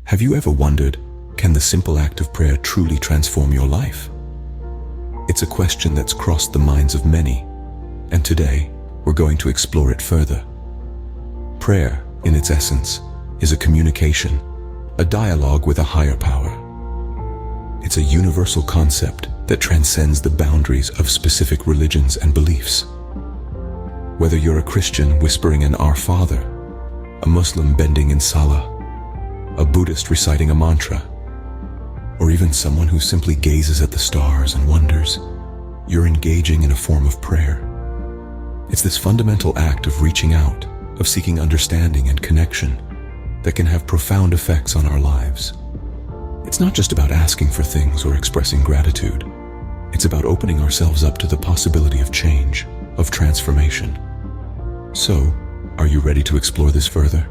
Have you ever wondered, can the simple act of prayer truly transform your life? It's a question that's crossed the minds of many, and today we're going to explore it further. Prayer, in its essence, is a communication, a dialogue with a higher power. It's a universal concept that transcends the boundaries of specific religions and beliefs. Whether you're a Christian whispering an Our Father, a Muslim bending in Salah, a Buddhist reciting a mantra, or even someone who simply gazes at the stars and wonders, you're engaging in a form of prayer. It's this fundamental act of reaching out, of seeking understanding and connection that can have profound effects on our lives. It's not just about asking for things or expressing gratitude. It's about opening ourselves up to the possibility of change, of transformation. So, are you ready to explore this further?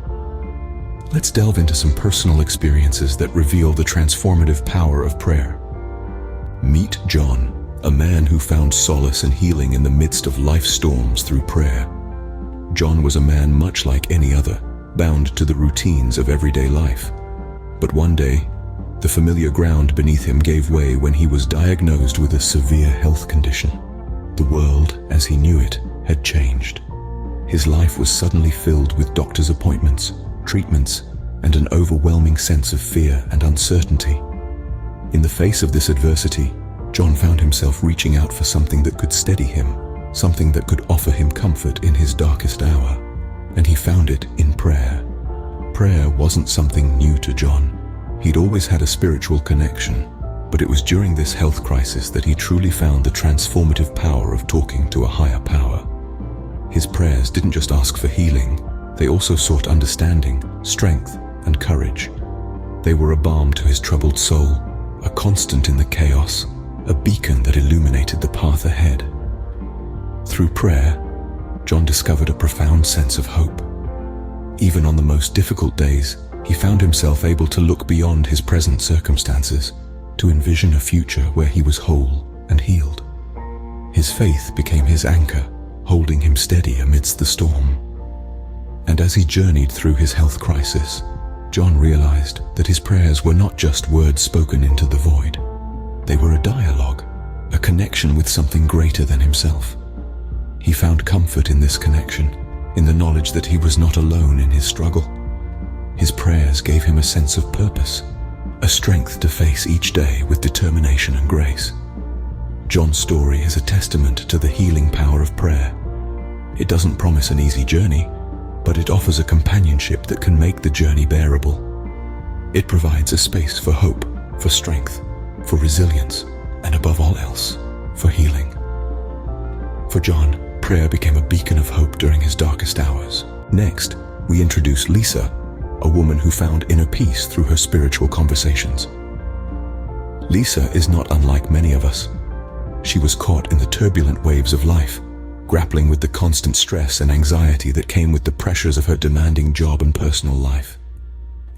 Let's delve into some personal experiences that reveal the transformative power of prayer. Meet John, a man who found solace and healing in the midst of life's storms through prayer. John was a man much like any other, bound to the routines of everyday life. But one day, the familiar ground beneath him gave way when he was diagnosed with a severe health condition. The world, as he knew it, had changed. His life was suddenly filled with doctor's appointments, treatments, and an overwhelming sense of fear and uncertainty. In the face of this adversity, John found himself reaching out for something that could steady him, something that could offer him comfort in his darkest hour, and he found it in prayer. Prayer wasn't something new to John. He'd always had a spiritual connection, but it was during this health crisis that he truly found the transformative power of talking to a higher power. His prayers didn't just ask for healing, they also sought understanding, strength, and courage. They were a balm to his troubled soul, a constant in the chaos, a beacon that illuminated the path ahead. Through prayer, John discovered a profound sense of hope. Even on the most difficult days, he found himself able to look beyond his present circumstances, to envision a future where he was whole and healed. His faith became his anchor, holding him steady amidst the storm. And as he journeyed through his health crisis, John realized that his prayers were not just words spoken into the void. They were a dialogue, a connection with something greater than himself. He found comfort in this connection, in the knowledge that he was not alone in his struggle. His prayers gave him a sense of purpose, a strength to face each day with determination and grace. John's story is a testament to the healing power of prayer. It doesn't promise an easy journey, but it offers a companionship that can make the journey bearable. It provides a space for hope, for strength, for resilience, and above all else, for healing. For John, prayer became a beacon of hope during his darkest hours. Next, we introduce Lisa, a woman who found inner peace through her spiritual conversations. Lisa is not unlike many of us. She was caught in the turbulent waves of life, grappling with the constant stress and anxiety that came with the pressures of her demanding job and personal life.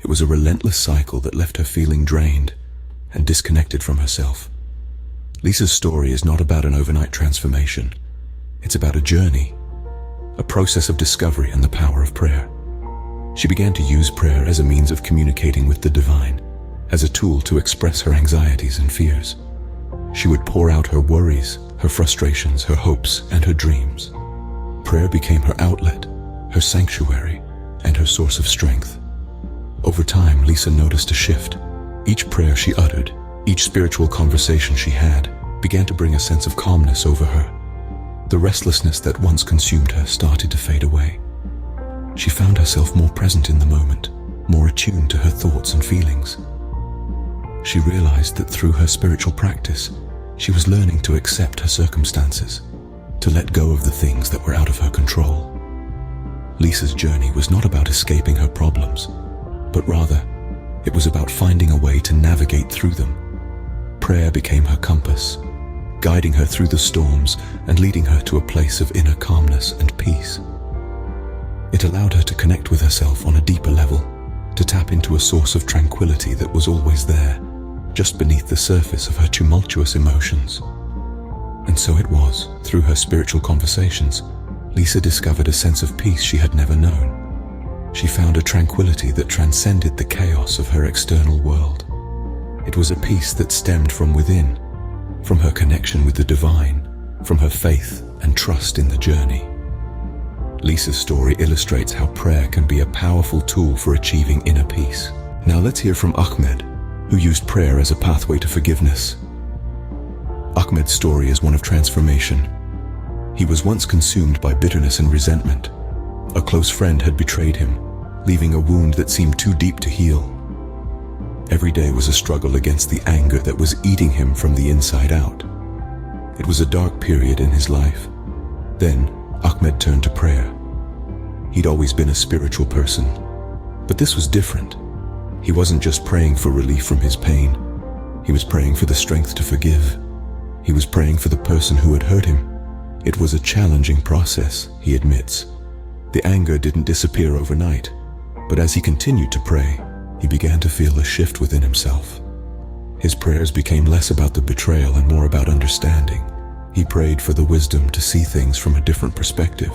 It was a relentless cycle that left her feeling drained and disconnected from herself. Lisa's story is not about an overnight transformation. It's about a journey, a process of discovery and the power of prayer. She began to use prayer as a means of communicating with the divine, as a tool to express her anxieties and fears. She would pour out her worries, her frustrations, her hopes, and her dreams. Prayer became her outlet, her sanctuary, and her source of strength. Over time, Lisa noticed a shift. Each prayer she uttered, each spiritual conversation she had, began to bring a sense of calmness over her. The restlessness that once consumed her started to fade away. She found herself more present in the moment, more attuned to her thoughts and feelings. She realized that through her spiritual practice, she was learning to accept her circumstances, to let go of the things that were out of her control. Lisa's journey was not about escaping her problems, but rather, it was about finding a way to navigate through them. Prayer became her compass, guiding her through the storms and leading her to a place of inner calmness and peace. It allowed her to connect with herself on a deeper level, to tap into a source of tranquility that was always there, just beneath the surface of her tumultuous emotions. And so it was, through her spiritual conversations, Lisa discovered a sense of peace she had never known. she found a tranquility that transcended the chaos of her external world. It was a peace that stemmed from within, from her connection with the divine, from her faith and trust in the journey. Lisa's story illustrates how prayer can be a powerful tool for achieving inner peace. Now let's hear from Ahmed, who used prayer as a pathway to forgiveness. Ahmed's story is one of transformation. He was once consumed by bitterness and resentment. A close friend had betrayed him, leaving a wound that seemed too deep to heal. Every day was a struggle against the anger that was eating him from the inside out. It was a dark period in his life. Then, Ahmed turned to prayer. He'd always been a spiritual person, but this was different. He wasn't just praying for relief from his pain. He was praying for the strength to forgive. He was praying for the person who had hurt him. It was a challenging process, he admits. The anger didn't disappear overnight, but as he continued to pray, he began to feel a shift within himself. His prayers became less about the betrayal and more about understanding. He prayed for the wisdom to see things from a different perspective,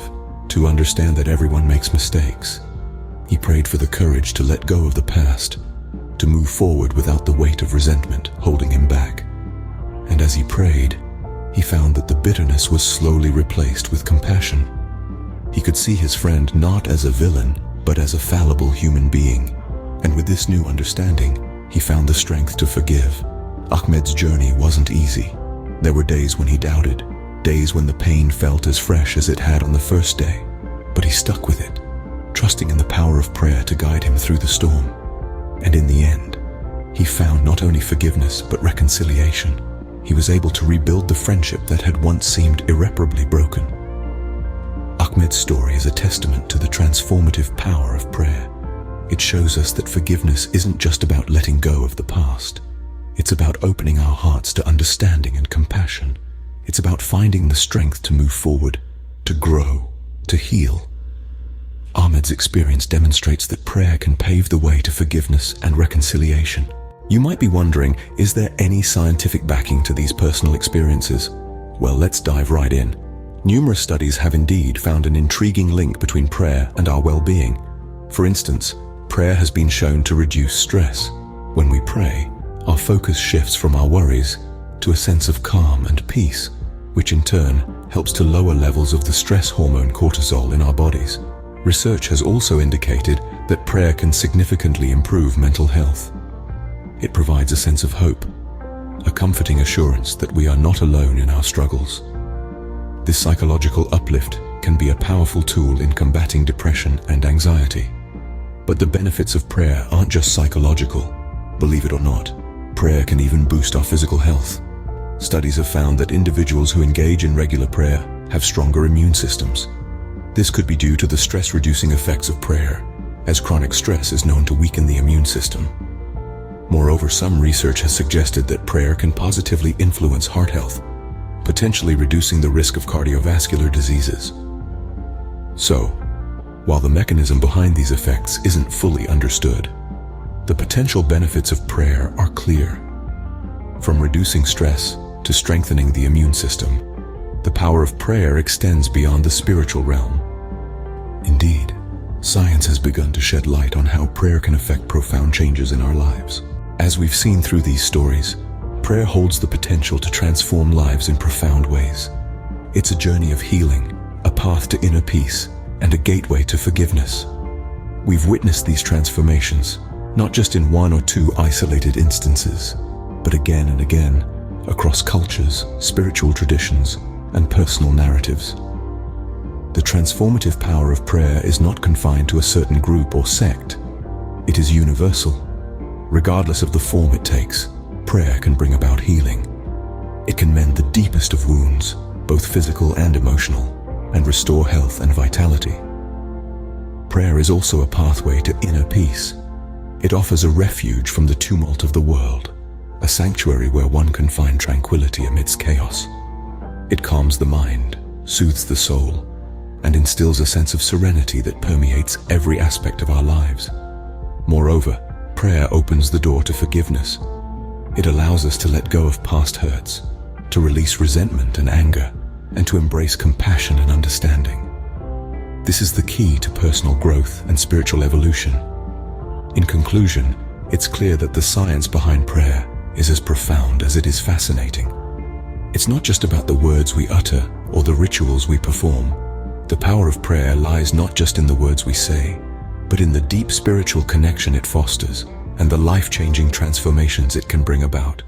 to understand that everyone makes mistakes. He prayed for the courage to let go of the past, to move forward without the weight of resentment holding him back. And as he prayed, he found that the bitterness was slowly replaced with compassion. He could see his friend not as a villain, but as a fallible human being. And with this new understanding, he found the strength to forgive. Ahmed's journey wasn't easy. There were days when he doubted, days when the pain felt as fresh as it had on the first day. But he stuck with it, trusting in the power of prayer to guide him through the storm. And in the end, he found not only forgiveness, but reconciliation. He was able to rebuild the friendship that had once seemed irreparably broken. Ahmed's story is a testament to the transformative power of prayer. It shows us that forgiveness isn't just about letting go of the past. It's about opening our hearts to understanding and compassion. It's about finding the strength to move forward, to grow, to heal. Ahmed's experience demonstrates that prayer can pave the way to forgiveness and reconciliation. You might be wondering, is there any scientific backing to these personal experiences? Well, let's dive right in. Numerous studies have indeed found an intriguing link between prayer and our well-being. For instance, prayer has been shown to reduce stress. When we pray, our focus shifts from our worries to a sense of calm and peace, which in turn helps to lower levels of the stress hormone cortisol in our bodies. Research has also indicated that prayer can significantly improve mental health. It provides a sense of hope, a comforting assurance that we are not alone in our struggles. This psychological uplift can be a powerful tool in combating depression and anxiety. But the benefits of prayer aren't just psychological. Believe it or not, prayer can even boost our physical health. Studies have found that individuals who engage in regular prayer have stronger immune systems. This could be due to the stress-reducing effects of prayer, as chronic stress is known to weaken the immune system. Moreover, some research has suggested that prayer can positively influence heart health, potentially reducing the risk of cardiovascular diseases. So, while the mechanism behind these effects isn't fully understood, the potential benefits of prayer are clear. From reducing stress to strengthening the immune system, the power of prayer extends beyond the spiritual realm. Indeed, science has begun to shed light on how prayer can affect profound changes in our lives. As we've seen through these stories, prayer holds the potential to transform lives in profound ways. It's a journey of healing, a path to inner peace, and a gateway to forgiveness. We've witnessed these transformations, not just in one or two isolated instances, but again and again, across cultures, spiritual traditions, and personal narratives. The transformative power of prayer is not confined to a certain group or sect. It is universal. Regardless of the form it takes, prayer can bring about healing. It can mend the deepest of wounds, both physical and emotional, and restore health and vitality. Prayer is also a pathway to inner peace. It offers a refuge from the tumult of the world, a sanctuary where one can find tranquility amidst chaos. It calms the mind, soothes the soul, and instills a sense of serenity that permeates every aspect of our lives. Moreover, prayer opens the door to forgiveness. It allows us to let go of past hurts, to release resentment and anger, and to embrace compassion and understanding. This is the key to personal growth and spiritual evolution. In conclusion, it's clear that the science behind prayer is as profound as it is fascinating. It's not just about the words we utter or the rituals we perform. The power of prayer lies not just in the words we say, but in the deep spiritual connection it fosters and the life-changing transformations it can bring about.